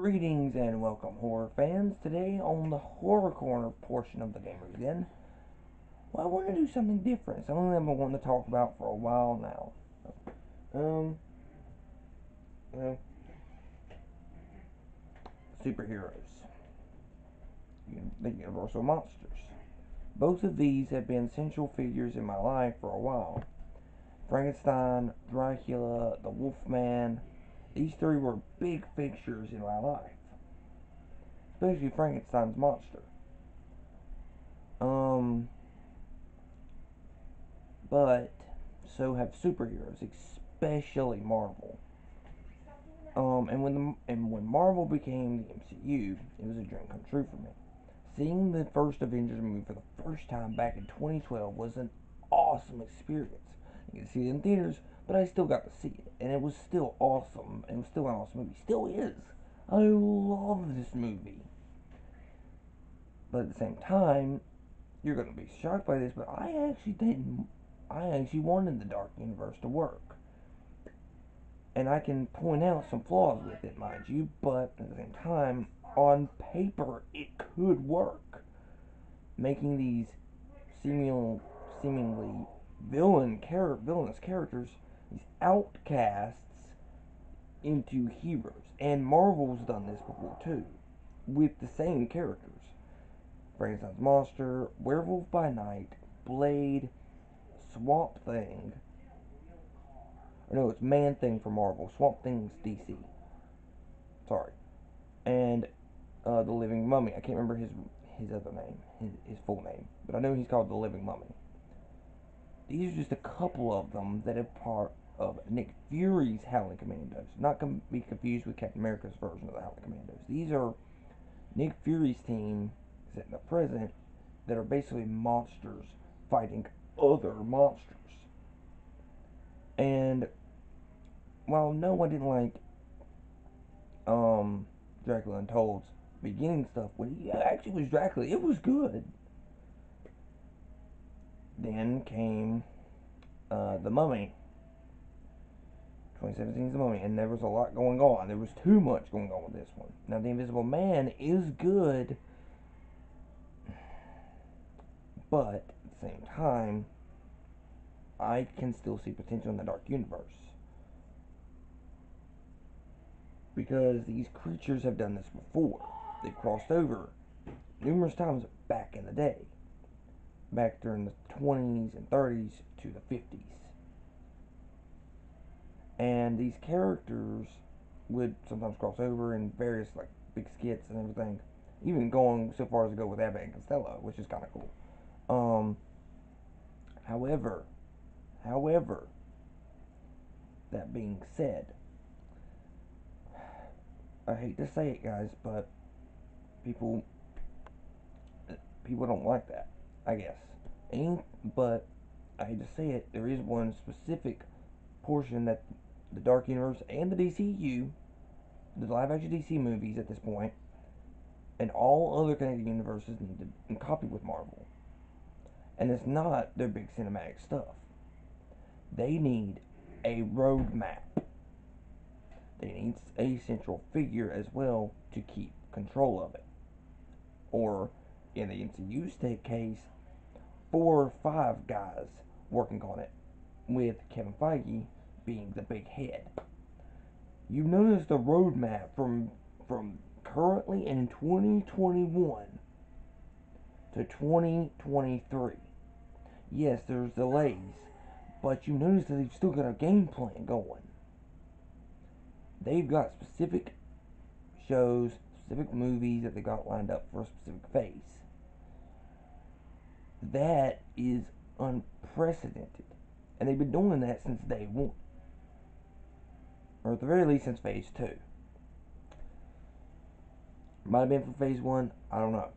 Greetings and welcome, horror fans. Today, on the Horror Corner portion of the Gamers Den, well, I want to do something different. Something I've been wanting to talk about for a while now. Um, uh, Superheroes. The Universal Monsters. Both of these have been central figures in my life for a while. Frankenstein, Dracula, the Wolfman. These three were big fixtures in my life. Especially Frankenstein's monster. Um, but so have superheroes, especially Marvel. And when Marvel became the MCU, it was a dream come true for me. Seeing the first Avengers movie for the first time back in 2012 was an awesome experience. You can see it in theaters, but I still got to see it, and it was still awesome. It was still an awesome movie. Still is. I love this movie. But at the same time, you're gonna be shocked by this, but I actually didn't. I actually wanted the Dark Universe to work. And I can point out some flaws with it, mind you, but at the same time, on paper, it could work. Making these seemingly villainous characters, these outcasts, into heroes. And Marvel's done this before too, with the same characters. Frankenstein's monster, Werewolf by Night, Blade, Swamp Thing. Or no, it's Man Thing for Marvel. Swamp Thing's DC. Sorry. And the Living Mummy. I can't remember his other name, his full name, but I know he's called the Living Mummy. These are just a couple of them that are part of Nick Fury's Howling Commandos. Not be confused with Captain America's version of the Howling Commandos. These are Nick Fury's team set in the present that are basically monsters fighting other monsters. And while no, I didn't like Dracula Untold's beginning stuff when he actually was Dracula, it was good. Then came The Mummy. 2017's The Mummy, and there was a lot going on. There was too much going on with this one. Now, The Invisible Man is good, but at the same time, I can still see potential in the Dark Universe. Because these creatures have done this before. They've crossed over numerous times back in the day. Back during the 20s and 30s to the 50s. And these characters would sometimes cross over in various like big skits and everything. Even going so far as to go with Abbott and Costello, which is kind of cool. Um, however, however, that being said, I hate to say it, guys, but people people don't like that. I guess. But I hate to say it, there is one specific portion that the Dark Universe and the DCU, the live action DC movies at this point, and all other connected universes need to copy with Marvel. And it's not their big cinematic stuff. They need a roadmap. They need a central figure as well to keep control of it. Or, in the MCU case, 4 or 5 guys working on it, with Kevin Feige being the big head. You notice the roadmap from currently in 2021 to 2023. Yes, there's delays, but you notice that they've still got a game plan going. They've got specific shows, specific movies that they got lined up for a specific phase. That is unprecedented. And they've been doing that since day one. Or at the very least since phase 2. Might have been from phase 1, I don't know.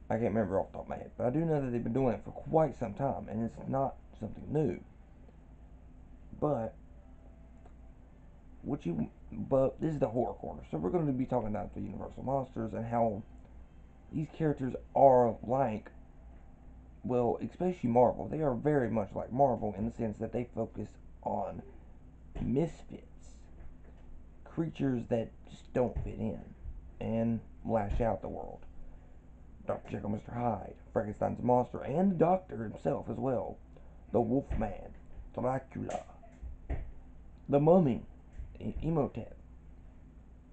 I can't remember off the top of my head. But I do know that they've been doing it for quite some time, and it's not something new. But but this is the horror corner, so we're going to be talking about the Universal Monsters and how these characters are like, well, especially Marvel. They are very much like Marvel in the sense that they focus on misfits, creatures that just don't fit in. and lash out the world. Dr. Jekyll, Mr. Hyde, Frankenstein's monster, and the Doctor himself as well. The Wolfman, Dracula, the Mummy, Imhotep,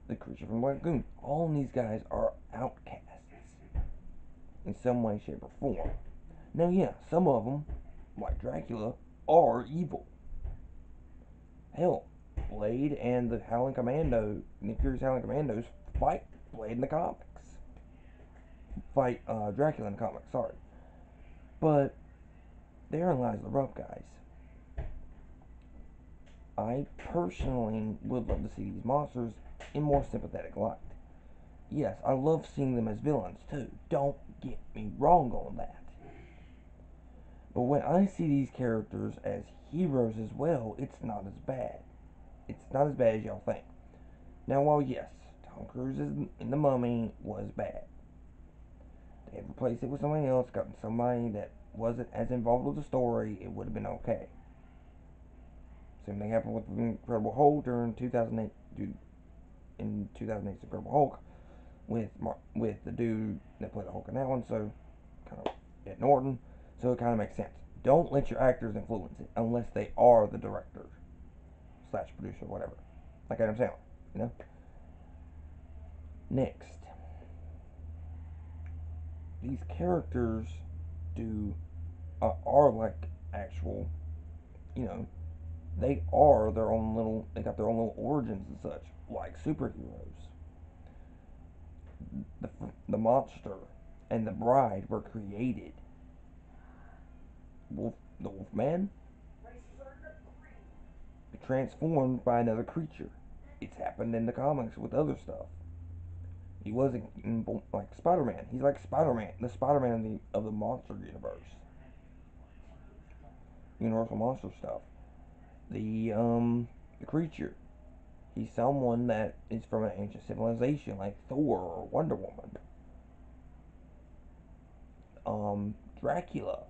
the Creature from Black Lagoon. All of these guys are outcasts in some way, shape, or form. Now, yeah, some of them, like Dracula, are evil. Hell, Blade and the Howling Commando, Nick Fury's Howling Commandos, fight Blade in the comics. Fight Dracula in the comics, sorry. But therein lies the rub, guys. I personally would love to see these monsters in more sympathetic light. Yes, I love seeing them as villains too. Don't get me wrong on that. But when I see these characters as heroes as well, it's not as bad. It's not as bad as y'all think. Now, while yes, Tom Cruise in The Mummy was bad, they had replaced it with somebody else, gotten somebody that wasn't as involved with the story, it would have been okay. Same thing happened with Incredible Hulk during 2008. In 2008's Incredible Hulk, with the dude that played the Hulk in that one, so kind of Ed Norton. So it kind of makes sense. Don't let your actors influence it unless they are the director slash producer, whatever. Like Adam Sandler, you know. Next, these characters are like actual, you know, they are their own little. They got their own little origins and such, like superheroes. The the monster and the bride were created. The Wolfman transformed by another creature. It's happened in the comics with other stuff. He wasn't like Spider-Man. He's like Spider-Man, the Spider-Man of the monster universe, Universal monster stuff. The creature. He's someone that is from an ancient civilization, like Thor or Wonder Woman. Dracula.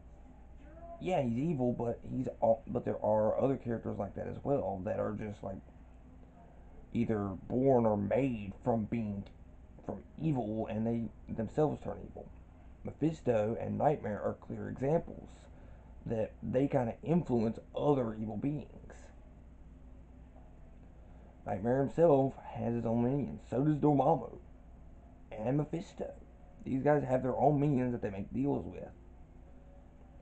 Yeah, he's evil, but there are other characters like that as well that are just like either born or made from evil, and they themselves turn evil. Mephisto and Nightmare are clear examples that they kind of influence other evil beings. Nightmare himself has his own minions. So does Dormammu and Mephisto. These guys have their own minions that they make deals with.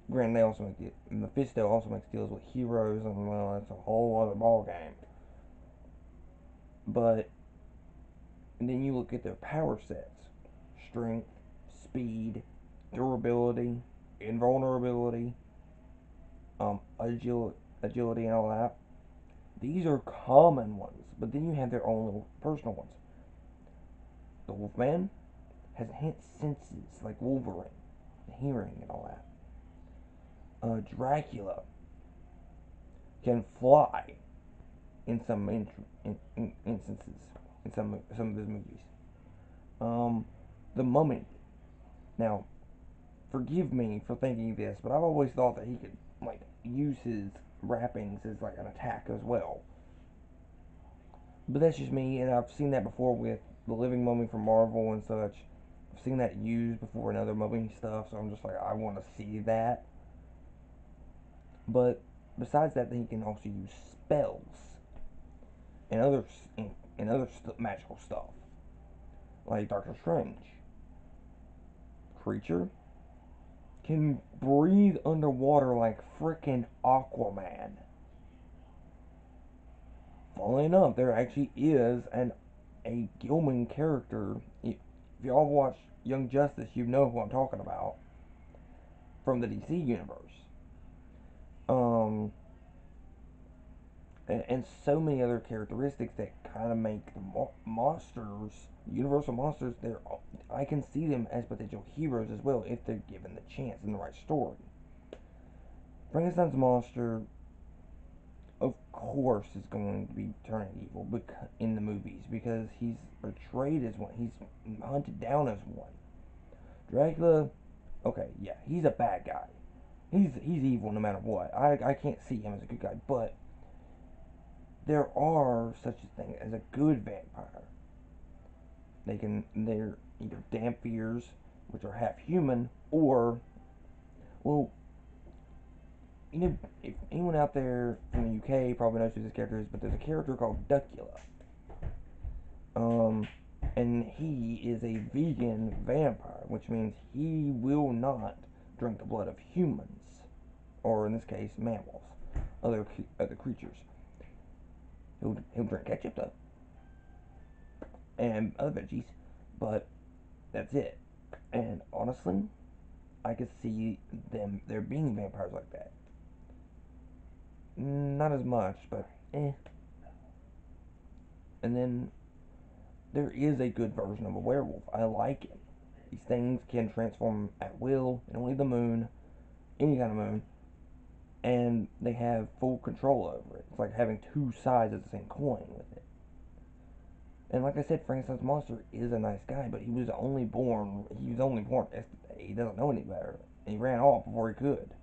Granted, they also make Mephisto also makes deals with heroes, and well, that's a whole other ball game. But then you look at their power sets: strength, speed, durability, invulnerability, agility, and all that. These are common ones, but then you have their own little personal ones. The Wolfman has enhanced senses like Wolverine, hearing, and all that. Dracula can fly in some instances in some of his movies. Um, the Mummy. Now, forgive me for thinking this, but I've always thought that he could like use his wrappings as like an attack as well. But that's just me, and I've seen that before with the Living Mummy from Marvel and such. I've seen that used before in other Mummy stuff, so I'm just like, I want to see that. But besides that, he can also use spells and other magical stuff, like Doctor Strange. Creature can breathe underwater like frickin' Aquaman. Funnily enough, there actually is a Gilman character. If y'all watch Young Justice, you know who I'm talking about from the DC universe. Um, and so many other characteristics that kind of make the monsters, Universal monsters. I can see them as potential heroes as well if they're given the chance in the right story. Frankenstein's monster, of course, is going to be turning evil in the movies because he's portrayed as one. He's hunted down as one. Dracula, okay, yeah, he's a bad guy. He's evil no matter what. I can't see him as a good guy, but there are such a thing as a good vampire. They're either Dhamphirs, which are half human, or, well, you know, if anyone out there from the UK probably knows who this character is, but there's a character called Duckula. Um, and he is a vegan vampire, which means he will not drink the blood of humans, or in this case, mammals, other creatures. He'll drink ketchup though, and other veggies, but that's it. And honestly, I could see there being vampires like that. Not as much, but eh. And then there is a good version of a werewolf. I like it. These things can transform at will in only the moon, any kind of moon, and they have full control over it. It's like having two sides of the same coin with it. And like I said, Frankenstein's monster is a nice guy, but he was only born. He was only born yesterday. He doesn't know any better. And he ran off before he could,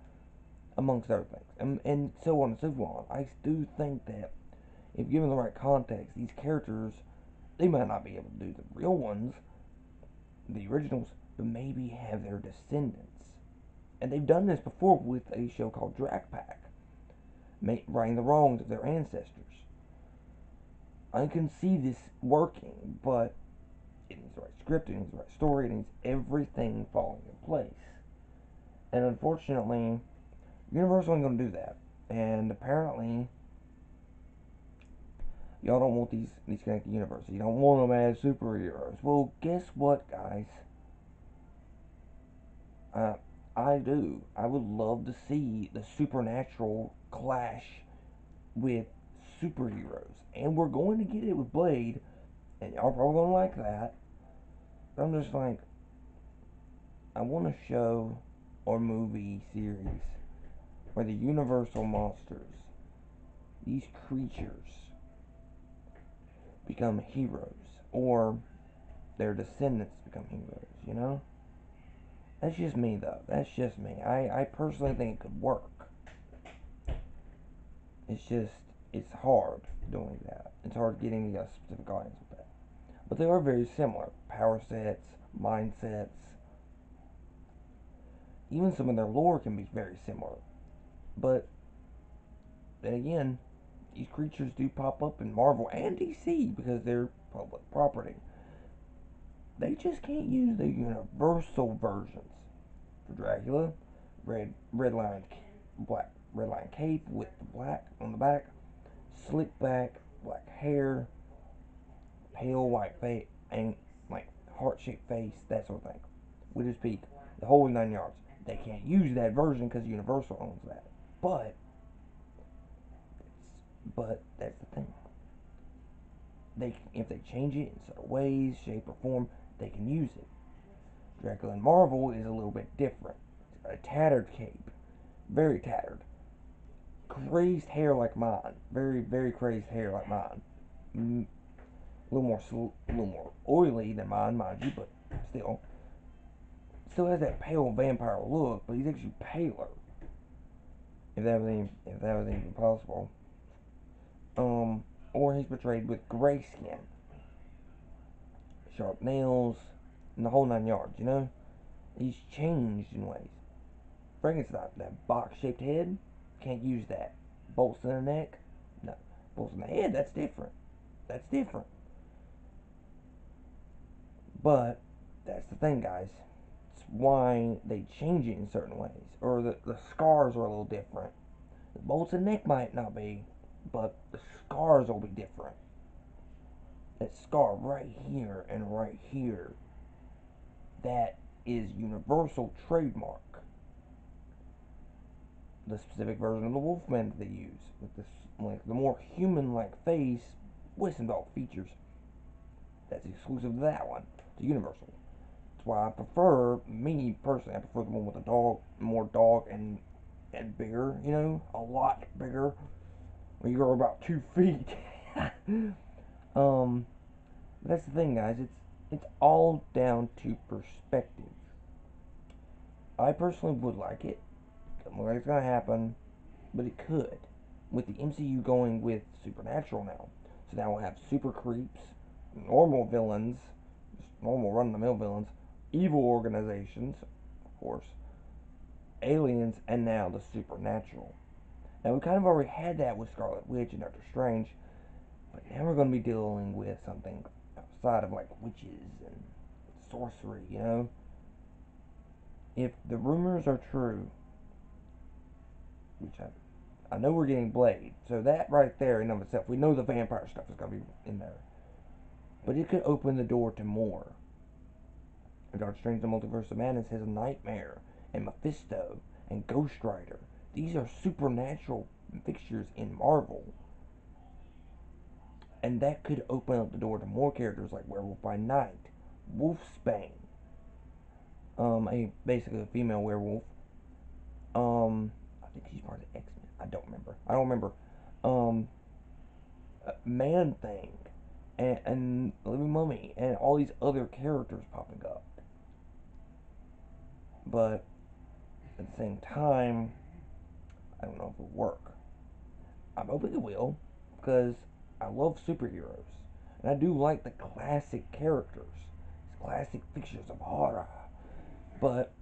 amongst other things, and so on and so on. I do think that if given the right context, these characters, they might not be able to do the real ones, the originals, but maybe have their descendants. And they've done this before with a show called Drak Pack, righting the wrongs of their ancestors. I can see this working, but it needs the right script, it needs the right story, it needs everything falling in place. And unfortunately, Universal ain't gonna do that. And apparently, y'all don't want these connected universes. You don't want them as superheroes. Well, guess what, guys? Uh, I do. I would love to see the supernatural clash with superheroes. And we're going to get it with Blade, and y'all probably gonna like that. But I'm just like, I want a show or movie series where the universal monsters, these creatures, become heroes. Or their descendants become heroes, you know? That's just me, though. That's just me. I personally think it could work. It's just, it's hard doing that. It's hard getting a specific audience with that. But they are very similar. Power sets, mindsets, even some of their lore can be very similar. But then again, these creatures do pop up in Marvel and DC because they're public property. They just can't use the universal versions. For Dracula, red line black red line cape with the black on the back, slick back, black hair, pale white face, and like heart shaped face, that sort of thing. Widow's Peak, the whole 9 yards. They can't use that version because Universal owns that. But that's the thing. If they change it in certain ways, shape, or form, they can use it. Dracula in Marvel is a little bit different. A tattered cape, very tattered, crazed hair like mine, very crazed hair like mine. A little more oily than mine, mind you, but still has that pale vampire look, but he's actually paler. If that was even possible. Or he's portrayed with gray skin, sharp nails, and the whole 9 yards. You know, he's changed in ways. Frankenstein, that box-shaped head, can't use that. Bolts in the neck, no. Bolts in the head, that's different. That's different. But that's the thing, guys. It's why they change it in certain ways, or the scars are a little different. The bolts in the neck might not be, but the scars will be different. That scar right here and right here, that is Universal trademark. The specific version of the Wolfman that they use, with this like the more human-like face with some dog features, that's exclusive to that one, to Universal. That's why I prefer, me personally, I prefer the one with the dog, more dog and bigger, you know, a lot bigger. When you grow about 2 feet. um, but that's the thing, guys. It's all down to perspective. I personally would like it. Doesn't look like it's gonna happen, but it could. With the MCU going with supernatural now, so now we'll have super creeps, normal villains, normal run-of-the-mill villains, evil organizations, of course, aliens, and now the supernatural. Now, we kind of already had that with Scarlet Witch and Doctor Strange, but now we're going to be dealing with something outside of like witches and sorcery, you know? If the rumors are true, which I know we're getting Blade, so that right there in of itself, we know the vampire stuff is going to be in there. But it could open the door to more. Doctor Strange: The Multiverse of Madness has a Nightmare and Mephisto and Ghost Rider. These are supernatural fixtures in Marvel. And that could open up the door to more characters like Werewolf by Night, Wolfsbane, basically a female werewolf. I think she's part of the X-Men. I don't remember. Um, Man Thing, and Living Mummy, and all these other characters popping up. But at the same time, I don't know if it'll work. I'm hoping it will, because I love superheroes. And I do like the classic characters, classic fixtures of horror. But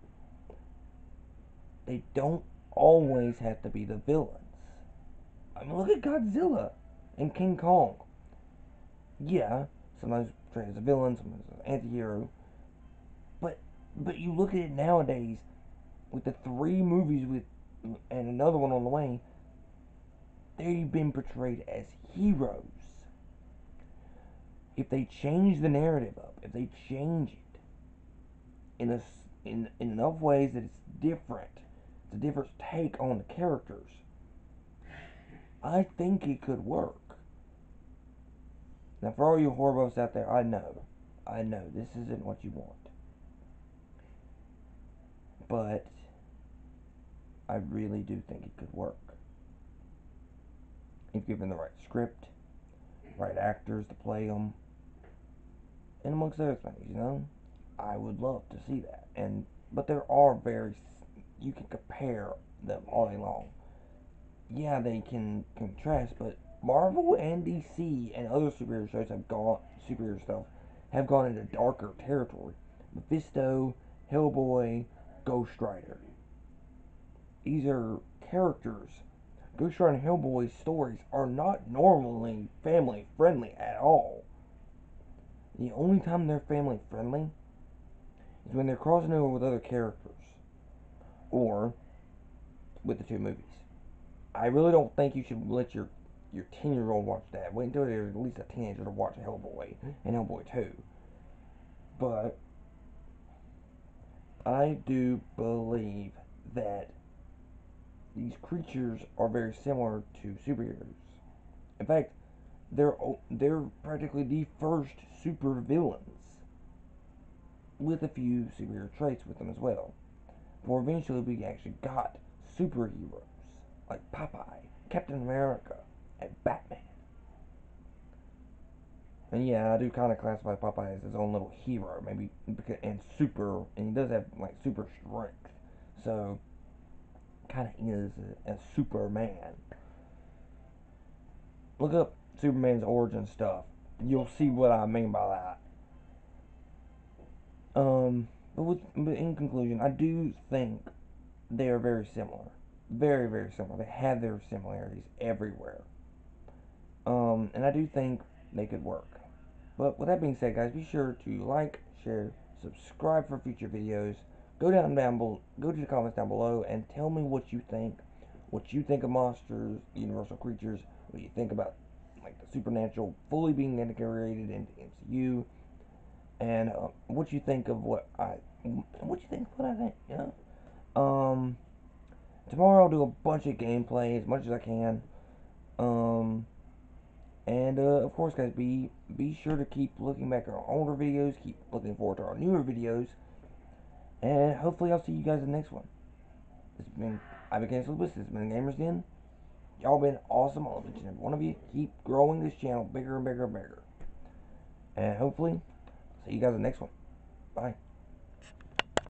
they don't always have to be the villains. I mean, look at Godzilla and King Kong. Yeah, sometimes portrayed as a villain, sometimes as an anti-hero. But, but you look at it nowadays, with the 3 movies with and another one on the way, they've been portrayed as heroes. If they change the narrative up, if they change it in enough ways that it's different, it's a different take on the characters, I think it could work. Now, for all you horror buffs out there, I know this isn't what you want, but I really do think it could work if given the right script, right actors to play them, and amongst other things, you know. I would love to see that, but there are you can compare them all day long. Yeah, they can contrast, but Marvel and DC and other superhero stuff have gone into darker territory. Mephisto, Hellboy, Ghost Rider. These are characters. Ghost Rider and Hellboy stories are not normally family friendly at all. The only time they're family friendly is when they're crossing over with other characters or with the 2 movies. I really don't think you should let your 10-year-old watch that. Wait until they're at least a teenager to watch Hellboy and Hellboy 2. But I do believe that these creatures are very similar to superheroes. In fact, they're practically the first super villains, with a few superhero traits with them as well. For eventually we actually got superheroes like Popeye, Captain America, and Batman. And yeah, I do kind of classify Popeye as his own little hero, maybe, and and he does have like super strength, so kind of is a Superman. Look up Superman's origin stuff. You'll see what I mean by that. But in conclusion, I do think they are very similar, very very similar. They have their similarities everywhere. And I do think they could work. But with that being said, guys, be sure to like, share, subscribe for future videos. Go to the comments down below and tell me what you think. What you think of monsters, universal creatures. What you think about like the supernatural fully being integrated into MCU, and what you think of what you think of what I think. You know. Tomorrow I'll do a bunch of gameplay as much as I can. Um, And of course, guys, be sure to keep looking back at our older videos, keep looking forward to our newer videos, and hopefully I'll see you guys in the next one. I've been Cancel This has been Gamers Den. Y'all been awesome. I love each and every one of you. Keep growing this channel bigger and bigger and bigger. And hopefully, I'll see you guys in the next one. Bye.